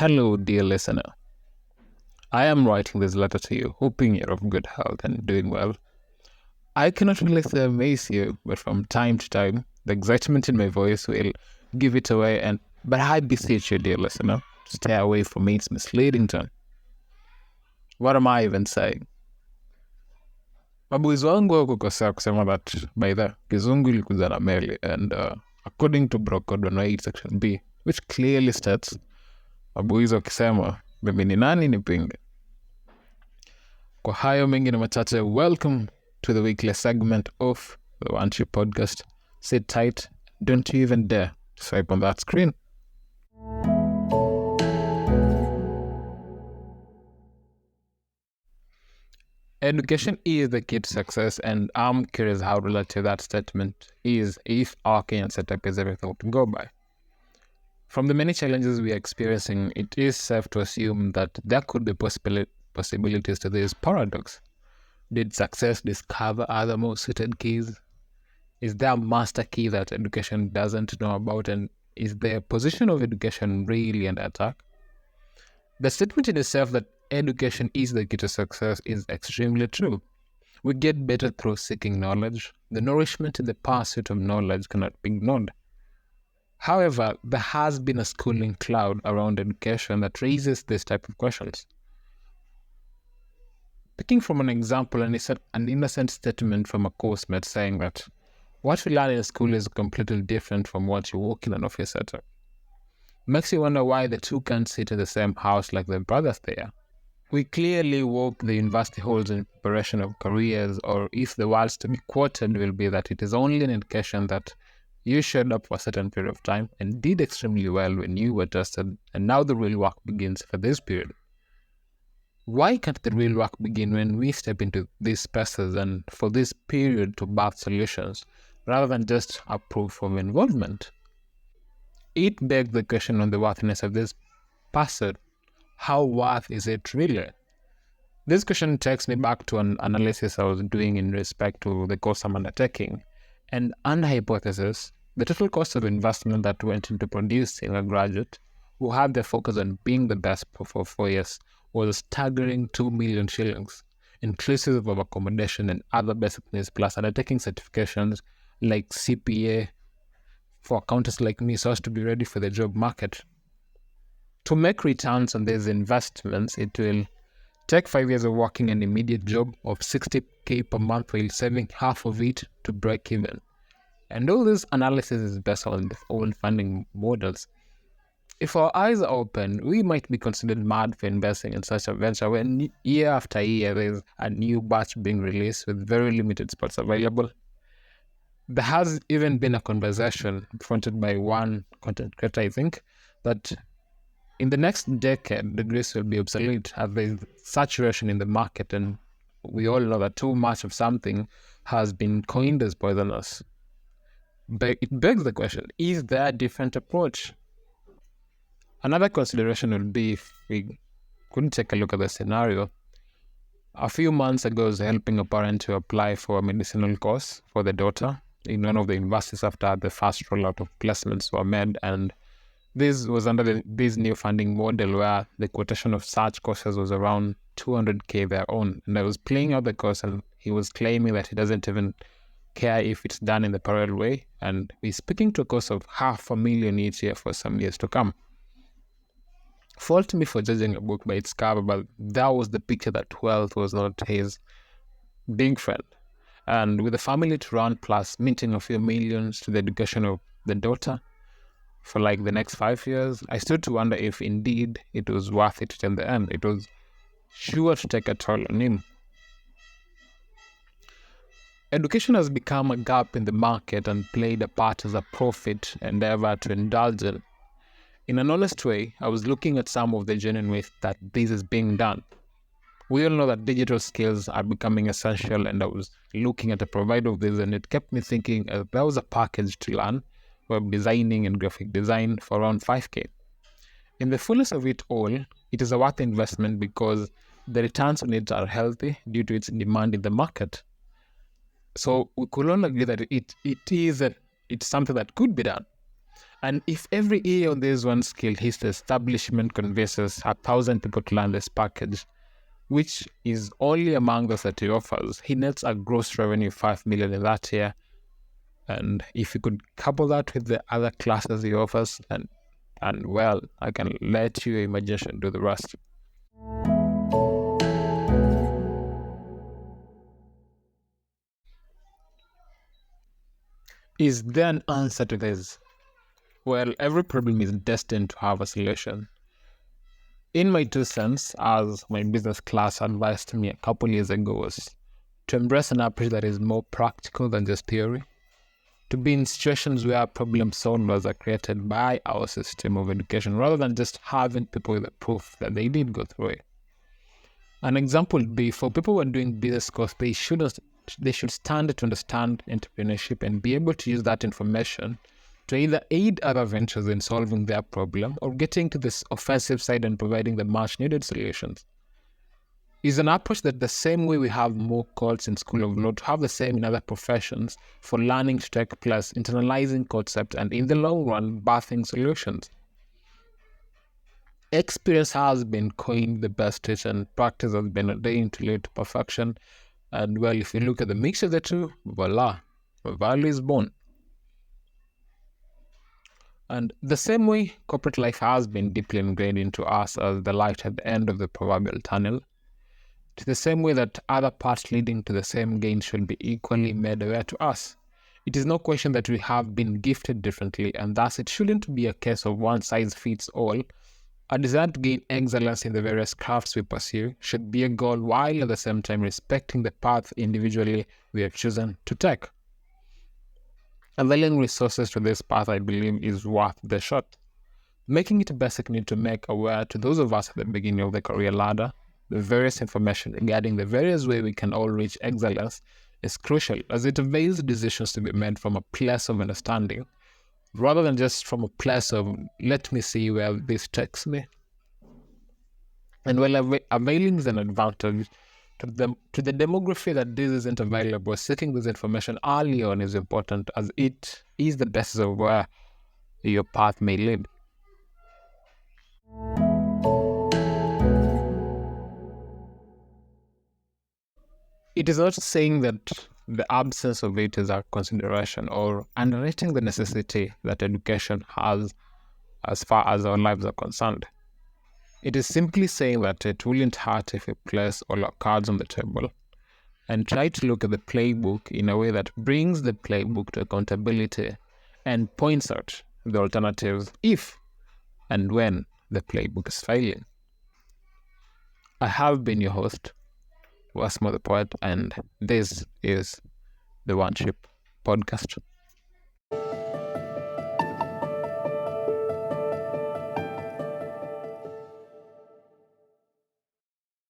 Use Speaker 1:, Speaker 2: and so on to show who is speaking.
Speaker 1: Hello, dear listener. I am writing this letter to you, hoping you're of good health and doing well. I cannot really amaze you, but from time to time, the excitement in my voice will give it away. But I beseech you, dear listener, stay away from its misleading tone. What am I even saying? Maboys wangu wakukosea kusema that by the kizungu ilikuja na meli and according to Bro Code 108 section B, which clearly states maboys wakisema mimi ni nani nipinge. Kwa hayo mengi na machache, welcome to the weekly segment of the One podcast. Sit tight, don't you even dare swipe on that screen. Education is the key to success, and I'm curious how relative that statement is if our Kenyan setup is everything to go by. From the many challenges we are experiencing, it is safe to assume that there could be possibilities to this paradox. Did success discover other more suited keys? Is there a master key that education doesn't know about? And is the position of education really under attack? The statement in itself that education is the key to success is extremely true. We get better through seeking knowledge. The nourishment in the pursuit of knowledge cannot be ignored. However, there has been a schooling cloud around education that raises this type of questions. Picking from an example, an innocent statement from a coursemate saying that what we learn in school is completely different from what you work in an office setup. Makes you wonder why the two can't sit in the same house like their brothers they are. We clearly walk the university halls in preparation of careers, or if the words to be quoted will be that it is only an indication that you showed up for a certain period of time and did extremely well when you were tested, and now the real work begins for this period. Why can't the real work begin when we step into these spaces and for this period to birth solutions rather than just a proof of involvement? It begs the question on the worthiness of this pursuit. How worth is it really? This question takes me back to an analysis I was doing in respect to the course I'm undertaking. And under hypothesis, the total cost of investment that went into producing a graduate who had their focus on being the best for 4 years was a staggering 2 million shillings, inclusive of accommodation and other basic needs, plus undertaking certifications like CPA for accountants like me so as to be ready for the job market. To make returns on these investments, it will take 5 years of working an immediate job of 60k per month while saving half of it to break even. And all this analysis is based on the old funding models. If our eyes are open, we might be considered mad for investing in such a venture when year after year there's a new batch being released with very limited spots available. There has even been a conversation fronted by one content creator, I think, that in the next decade, degrees will be obsolete as there is saturation in the market, and we all know that too much of something has been coined as poisonous. But it begs the question, is there a different approach? Another consideration would be if we couldn't take a look at the scenario. A few months ago, I was helping a parent to apply for a medicinal course for the daughter in one of the universities after the first rollout of placements were made, and this was under this new funding model where the quotation of such courses was around 200k their own. And I was playing out the course and he was claiming that he doesn't even care if it's done in the parallel way. And he's speaking to a cost of $500,000 each year for some years to come. Fault me for judging a book by its cover, but that was the picture that wealth was not his big friend. And with the family to run plus minting a few millions to the education of the daughter for like the next 5 years, I stood to wonder if indeed it was worth it in the end. It was sure to take a toll on him. Education has become a gap in the market and played a part as a profit endeavor to indulge in. In an honest way, I was looking at some of the genuine ways that this is being done. We all know that digital skills are becoming essential, and I was looking at a provider of this, and it kept me thinking there was a package to learn web designing and graphic design for around 5k. In the fullness of it all, it is a worth investment because the returns on it are healthy due to its demand in the market. So we could all agree that it's something that could be done. And if every year on this one skill hits the establishment convinces 1,000 people to learn this package, which is only among those that he offers, he nets a gross revenue of 5 million in that year. And if you could couple that with the other classes he offers, and well, I can let your imagination do the rest. Is there an answer to this? Well, every problem is destined to have a solution. In my 2 cents, as my business class advised me a couple years ago, was to embrace an approach that is more practical than just theory, to be in situations where problem solvers are created by our system of education rather than just having people with the proof that they did go through it. An example would be for people who are doing business course, they should stand to understand entrepreneurship and be able to use that information to either aid other ventures in solving their problem or getting to this offensive side and providing the much needed solutions. Is an approach that the same way we have more courts in School of Law to have the same in other professions for learning to take place, internalizing concepts, and in the long run, birthing solutions. Experience has been coined the best teacher and practice has been ordained to lead to perfection. And well, if you look at the mix of the two, voila, value is born. And the same way corporate life has been deeply ingrained into us as the light at the end of the proverbial tunnel, to the same way that other paths leading to the same gain should be equally made aware to us. It is no question that we have been gifted differently, and thus it shouldn't be a case of one size fits all. A desire to gain excellence in the various crafts we pursue should be a goal while at the same time respecting the path individually we have chosen to take. Availing resources to this path, I believe, is worth the shot. Making it a basic need to make aware to those of us at the beginning of the career ladder, the various information regarding the various ways we can all reach excellence is crucial as it avails decisions to be made from a place of understanding rather than just from a place of let me see where this takes me. And while availing is an advantage to the demography that this isn't available, seeking this information early on is important as it is the basis of where your path may lead. It is not saying that the absence of it is a consideration or underrating the necessity that education has as far as our lives are concerned. It is simply saying that it wouldn't hurt if we place all our cards on the table and try to look at the playbook in a way that brings the playbook to accountability and points out the alternatives if and when the playbook is failing. I have been your host, Wasmo the Poet, and this is the One Ship podcast.